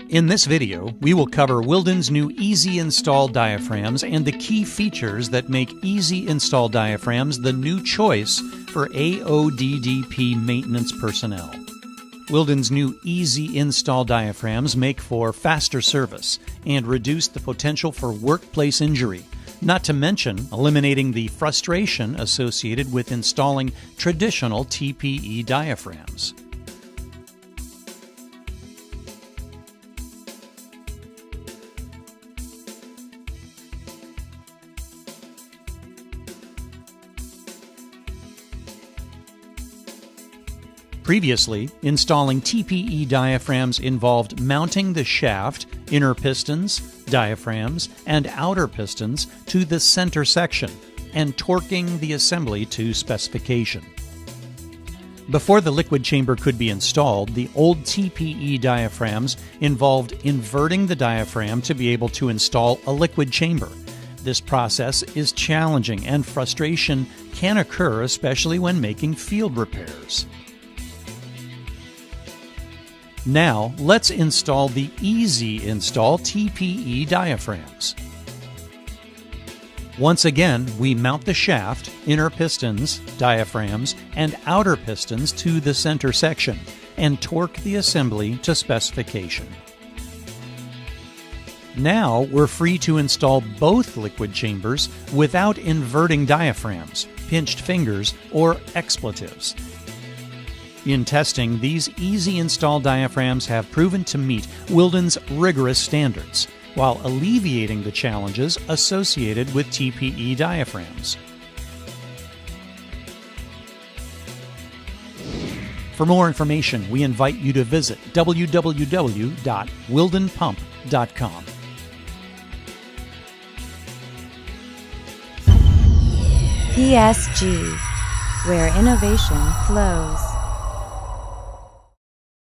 In this video, we will cover Wilden's new easy install diaphragms and the key features that make easy install diaphragms the new choice for AODDP maintenance personnel. Wilden's new easy install diaphragms make for faster service and reduce the potential for workplace injury, not to mention eliminating the frustration associated with installing traditional TPE diaphragms. Previously, installing TPE diaphragms involved mounting the shaft, inner pistons, diaphragms, and outer pistons to the center section and torquing the assembly to specification. Before the liquid chamber could be installed, the old TPE diaphragms involved inverting the diaphragm to be able to install a liquid chamber. This process is challenging and frustration can occur, especially when making field repairs. Now, let's install the Easy Install TPE diaphragms. Once again, we mount the shaft, inner pistons, diaphragms, and outer pistons to the center section and torque the assembly to specification. Now, we're free to install both liquid chambers without inverting diaphragms, pinched fingers, or expletives. In testing, these easy install diaphragms have proven to meet Wilden's rigorous standards, while alleviating the challenges associated with TPE diaphragms. For more information, we invite you to visit www.wildenpump.com. PSG, where innovation flows.